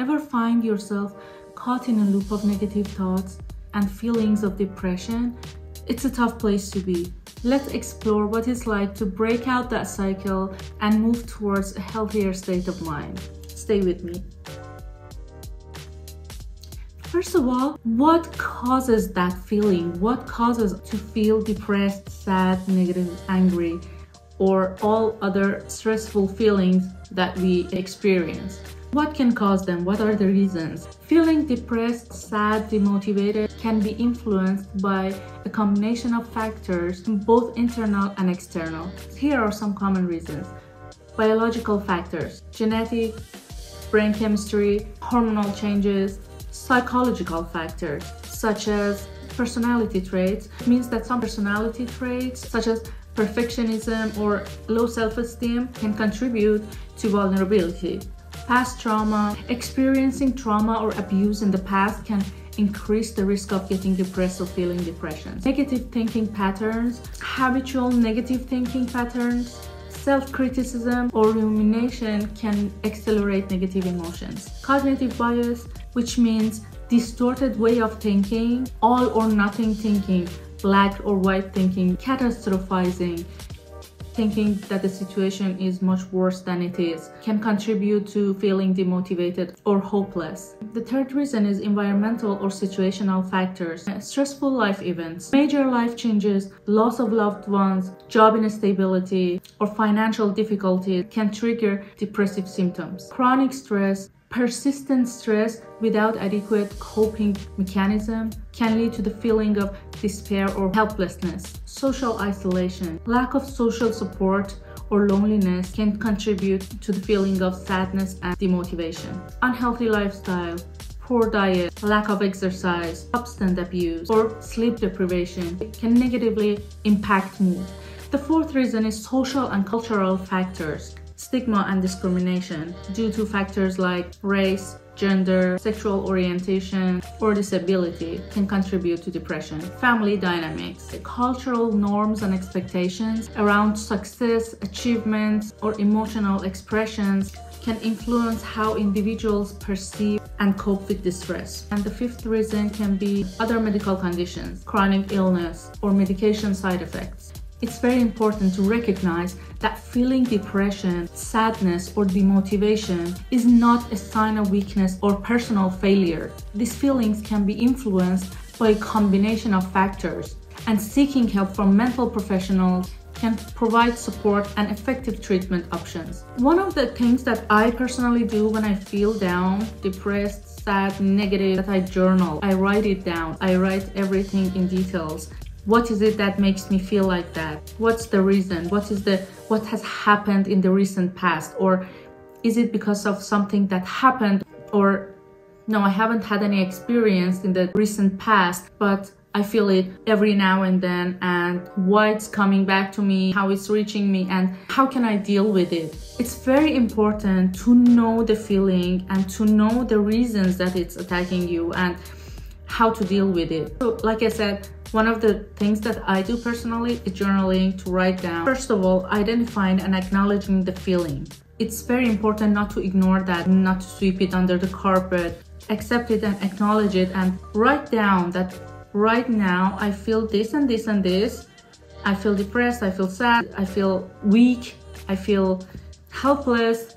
Ever find yourself caught in a loop of negative thoughts and feelings of depression? It's a tough place to be. Let's explore what it's like to break out that cycle and move towards a healthier state of mind. Stay with me. First of all, what causes that feeling? What causes to feel depressed, sad, negative, angry, or all other stressful feelings that we experience? What can cause them? What are the reasons? Feeling depressed, sad, demotivated can be influenced by a combination of factors, both internal and external. Here are some common reasons. Biological factors, genetic, brain chemistry, hormonal changes. Psychological factors, such as personality traits. It means that some personality traits, such as perfectionism or low self-esteem, can contribute to vulnerability. Past trauma. Experiencing trauma or abuse in the past can increase the risk of getting depressed or feeling depression. Negative thinking patterns. Habitual negative thinking patterns, self-criticism or rumination can accelerate negative emotions. Cognitive bias, which means distorted way of thinking, all or nothing thinking, black or white thinking, catastrophizing, thinking that the situation is much worse than it is, can contribute to feeling demotivated or hopeless. The third reason is environmental or situational factors. Stressful life events, major life changes, loss of loved ones, job instability, or financial difficulty can trigger depressive symptoms. Chronic stress, persistent stress without adequate coping mechanism can lead to the feeling of despair or helplessness. Social isolation, lack of social support or loneliness can contribute to the feeling of sadness and demotivation. Unhealthy lifestyle, poor diet, lack of exercise, substance abuse, or sleep deprivation can negatively impact mood. The fourth reason is social and cultural factors. Stigma and discrimination due to factors like race, gender, sexual orientation, or disability can contribute to depression. Family dynamics, cultural norms and expectations around success, achievements, or emotional expressions can influence how individuals perceive and cope with distress. And the fifth reason can be other medical conditions, chronic illness, or medication side effects. It's very important to recognize that feeling depression, sadness, or demotivation is not a sign of weakness or personal failure. These feelings can be influenced by a combination of factors, and seeking help from mental professionals can provide support and effective treatment options. One of the things that I personally do when I feel down, depressed, sad, negative, that I journal. I write it down. I write everything in details. What is it that makes me feel like that? What's the reason? What has happened in the recent past? Or is it because of something that happened? Or no, I haven't had any experience in the recent past, but I feel it every now and then, and why it's coming back to me, how it's reaching me, and how can I deal with it? It's very important to know the feeling and to know the reasons that it's attacking you and how to deal with it. So, like I said, one of the things that I do personally is journaling, to write down. First of all, identifying and acknowledging the feeling. It's very important not to ignore that, not to sweep it under the carpet. Accept it and acknowledge it and write down that right now I feel this and this and this. I feel depressed, I feel sad, I feel weak, I feel helpless.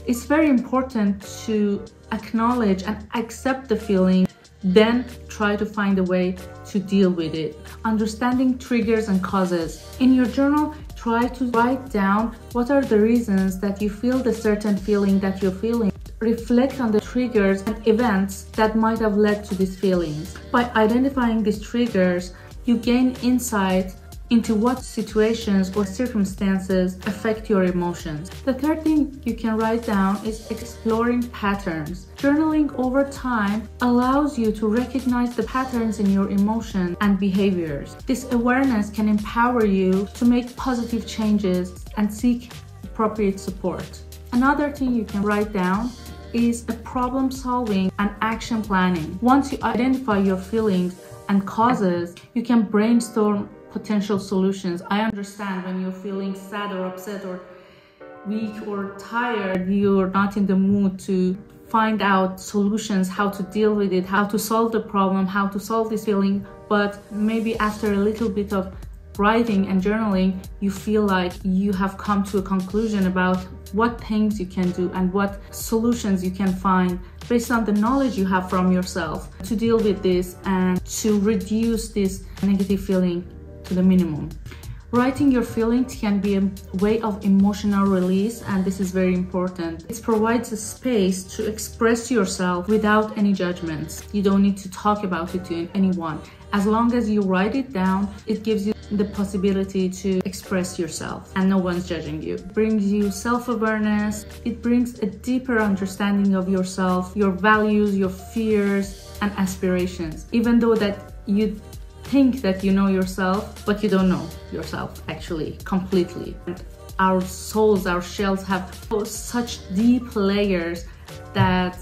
It's very important to acknowledge and accept the feeling, then try to find a way to deal with it. Understanding triggers and causes. In your journal, try to write down what are the reasons that you feel the certain feeling that you're feeling. Reflect on the triggers and events that might have led to these feelings. By identifying these triggers, you gain insight into what situations or circumstances affect your emotions. The third thing you can write down is exploring patterns. Journaling over time allows you to recognize the patterns in your emotions and behaviors. This awareness can empower you to make positive changes and seek appropriate support. Another thing you can write down is a problem solving and action planning. Once you identify your feelings and causes, you can brainstorm potential solutions. I understand when you're feeling sad or upset or weak or tired, you're not in the mood to find out solutions, how to deal with it, how to solve the problem, how to solve this feeling. But maybe after a little bit of writing and journaling, you feel like you have come to a conclusion about what things you can do and what solutions you can find based on the knowledge you have from yourself to deal with this and to reduce this negative feeling to the minimum. Writing your feelings can be a way of emotional release, and this is very important. It provides a space to express yourself without any judgments. You don't need to talk about it to anyone. As long as you write it down, it gives you the possibility to express yourself and no one's judging you. It brings you self-awareness. It brings a deeper understanding of yourself, your values, your fears and aspirations. Even though that you think that you know yourself, but you don't know yourself actually completely. And our souls, our shells have such deep layers that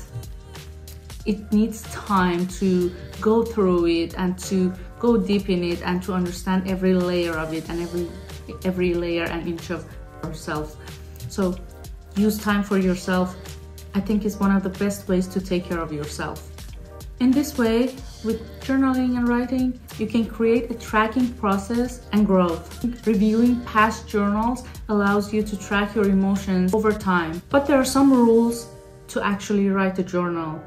it needs time to go through it and to go deep in it and to understand every layer of it and every layer and inch of ourselves. So use time for yourself. I think is one of the best ways to take care of yourself. In this way, with journaling and writing, you can create a tracking process and growth. Reviewing past journals allows you to track your emotions over time. But there are some rules to actually write a journal.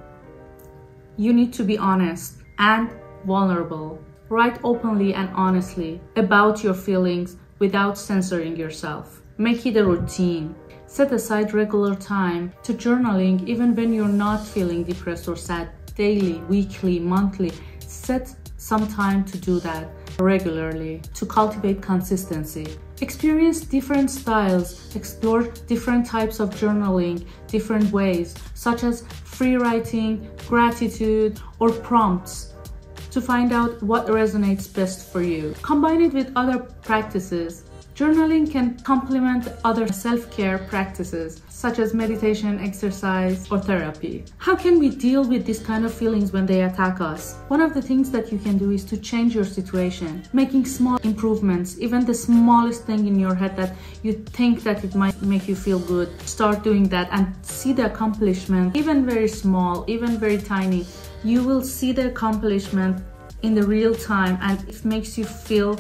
You need to be honest and vulnerable. Write openly and honestly about your feelings without censoring yourself. Make it a routine. Set aside regular time to journaling even when you're not feeling depressed or sad. Daily, weekly, monthly. Set some time to do that regularly to cultivate consistency. Experience different styles, explore different types of journaling, different ways, such as free writing, gratitude, or prompts to find out what resonates best for you. Combine it with other practices. Journaling can complement other self-care practices such as meditation, exercise, or therapy. How can we deal with these kind of feelings when they attack us? One of the things that you can do is to change your situation, making small improvements, even the smallest thing in your head that you think that it might make you feel good. Start doing that and see the accomplishment, even very small, even very tiny. You will see the accomplishment in the real time and it makes you feel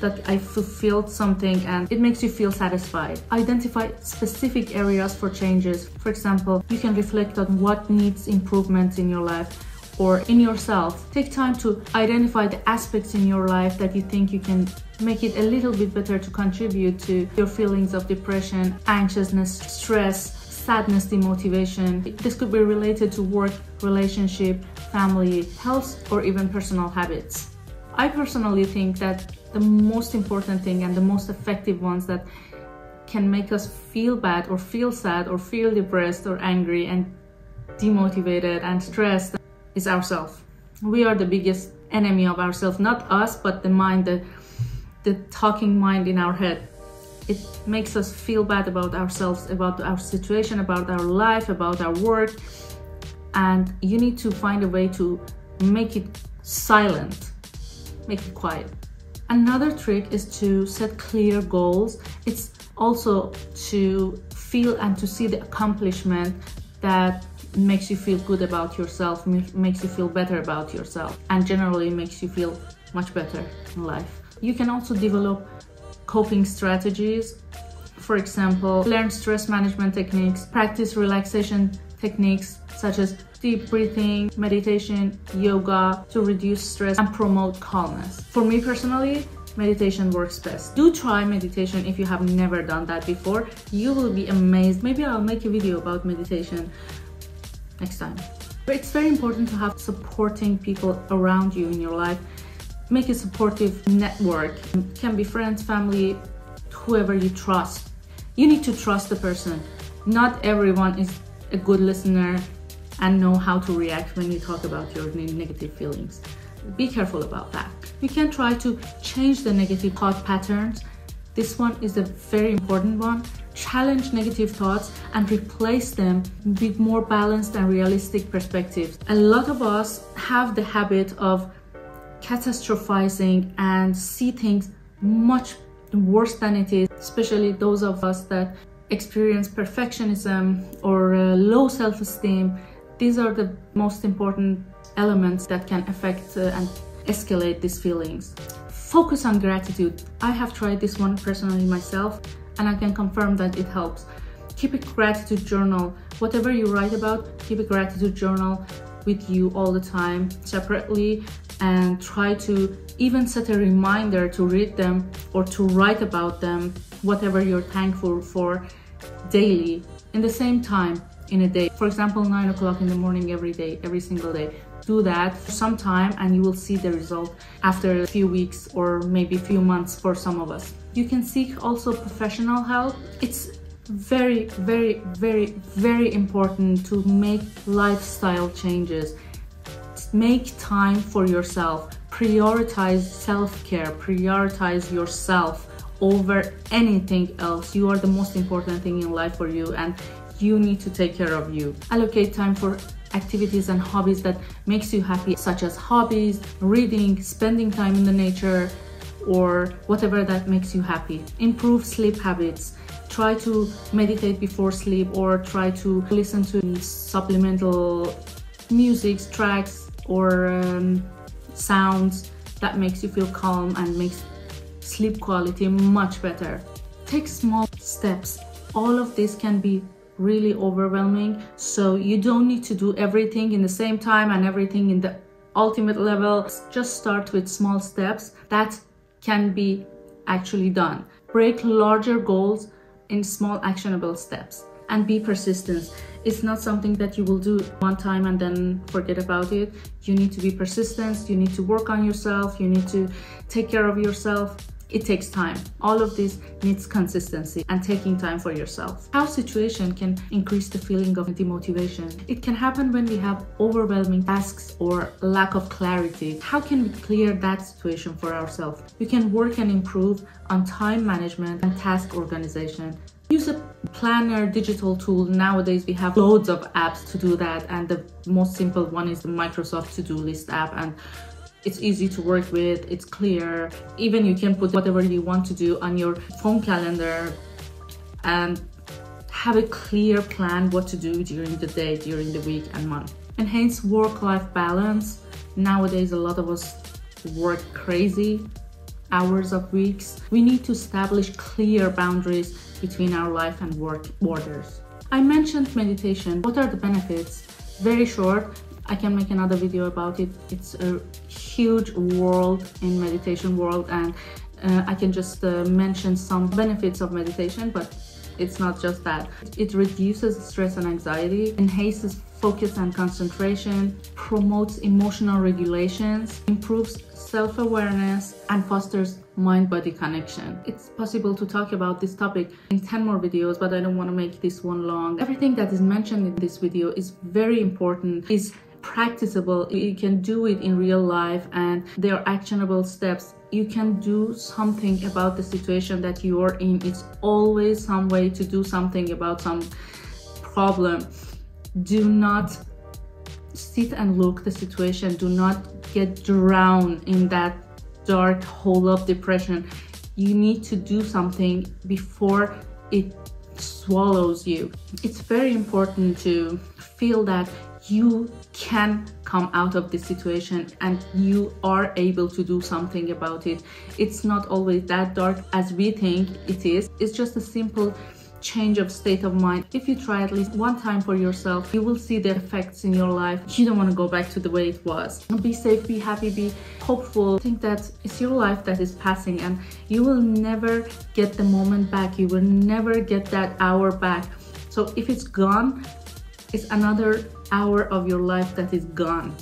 that I fulfilled something and it makes you feel satisfied. Identify specific areas for changes. For example, you can reflect on what needs improvement in your life or in yourself. Take time to identify the aspects in your life that you think you can make it a little bit better to contribute to your feelings of depression, anxiousness, stress, sadness, demotivation. This could be related to work, relationship, family, health, or even personal habits. I personally think that the most important thing and the most effective ones that can make us feel bad or feel sad or feel depressed or angry and demotivated and stressed is ourselves. We are the biggest enemy of ourselves, not us, but the mind, the talking mind in our head. It makes us feel bad about ourselves, about our situation, about our life, about our work, and you need to find a way to make it silent, make it quiet. Another trick is to set clear goals. It's also to feel and to see the accomplishment that makes you feel good about yourself, makes you feel better about yourself, and generally makes you feel much better in life. You can also develop coping strategies. For example, learn stress management techniques, practice relaxation techniques such as deep breathing, meditation, yoga to reduce stress and promote calmness. For me personally, meditation works best. Do try meditation if you have never done that before. You will be amazed. Maybe I'll make a video about meditation next time. But it's very important to have supporting people around you in your life. Make a supportive network. It can be friends, family, whoever you trust. You need to trust the person. Not everyone is a good listener and know how to react when you talk about your negative feelings. Be careful about that. You can try to change the negative thought patterns. This one is a very important one. Challenge negative thoughts and replace them with more balanced and realistic perspectives. A lot of us have the habit of catastrophizing and see things much worse than it is, especially those of us that experience perfectionism or low self-esteem. These are the most important elements that can affect and escalate these feelings. Focus on gratitude. I have tried this one personally myself, and I can confirm that it helps. Keep a gratitude journal. Whatever you write about, keep a gratitude journal with you all the time, separately, and try to even set a reminder to read them or to write about them, whatever you're thankful for, daily, in the same time in a day. For example, 9 o'clock in the morning every day, every single day. Do that for some time and you will see the result after a few weeks or maybe a few months for some of us. You can seek also professional help. It's very, very, very, very important to make lifestyle changes. Make time for yourself. Prioritize self-care. Prioritize yourself over anything else. You are the most important thing in life for you, and you need to take care of you. Allocate time for activities and hobbies that makes you happy, such as hobbies, reading, spending time in the nature, or whatever that makes you happy. Improve sleep habits. Try to meditate before sleep, or try to listen to supplemental music, tracks, or sounds that makes you feel calm and makes sleep quality much better. Take small steps. All of this can be really overwhelming, so you don't need to do everything in the same time and everything in the ultimate level. Just start with small steps that can be actually done. Break larger goals in small actionable steps and be persistent. It's not something that you will do one time and then forget about it. You need to be persistent, you need to work on yourself, you need to take care of yourself. It takes time. All of this needs consistency and taking time for yourself. How situation can increase the feeling of demotivation? It can happen when we have overwhelming tasks or lack of clarity. How can we clear that situation for ourselves? We can work and improve on time management and task organization. Use a planner digital tool. Nowadays we have loads of apps to do that, and the most simple one is the Microsoft To-Do List app, and it's easy to work with, it's clear. Even you can put whatever you want to do on your phone calendar and have a clear plan what to do during the day, during the week and month. Enhance work-life balance. Nowadays a lot of us work crazy hours of weeks. We need to establish clear boundaries between our life and work borders. I mentioned meditation. What are the benefits? Very short. I can make another video about it. It's a huge world in meditation world, and I can just mention some benefits of meditation, but it's not just that. It reduces stress and anxiety, enhances focus and concentration, promotes emotional regulations, improves self-awareness, and fosters mind-body connection. It's possible to talk about this topic in 10 more videos, but I don't want to make this one long. Everything that is mentioned in this video is very important, is practicable. You can do it in real life, and there are actionable steps. You can do something about the situation that you are in. It's always some way to do something about some problem. Do not sit and look the situation. Do not get drowned in that dark hole of depression. You need to do something before it swallows you. It's very important to feel that you can come out of this situation and you are able to do something about it. It's not always that dark as we think it is. It's just a simple change of state of mind. If you try at least one time for yourself, you will see the effects in your life. You don't want to go back to the way it was. Be safe, be happy, be hopeful. Think that it's your life that is passing, and you will never get the moment back. You will never get that hour back. So if it's gone, it's another hour of your life that is gone.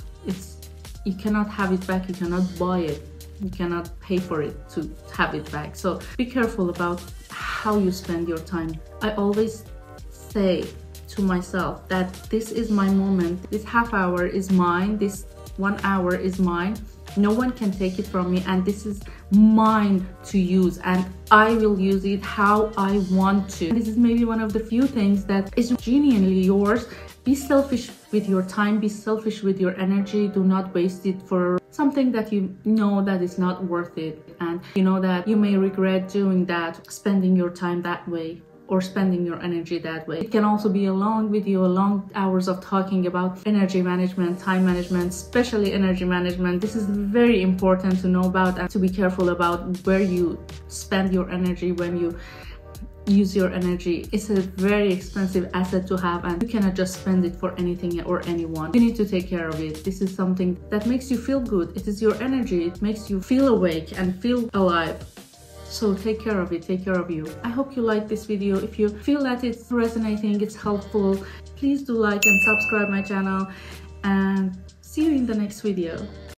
You cannot have it back. You cannot buy it. You cannot pay for it to have it back. So be careful about how you spend your time. I always say to myself that this is my moment. This half hour is mine. This 1 hour is mine. No one can take it from me, and this is mine to use, and I will use it how I want to. This is maybe one of the few things that is genuinely yours. Be selfish with your time, be selfish with your energy. Do not waste it for something that you know that is not worth it, and you know that you may regret doing that, spending your time that way, or spending your energy that way. It can also be a long video, long hours of talking about energy management, time management, especially energy management. This is very important to know about and to be careful about where you spend your energy when you use your energy. It's a very expensive asset to have, and you cannot just spend it for anything or anyone. You need to take care of it. This is something that makes you feel good. It is your energy. It makes you feel awake and feel alive. So take care of it, take care of you. I hope you like this video. If you feel that it's resonating, it's helpful, please do like and subscribe my channel, and see you in the next video.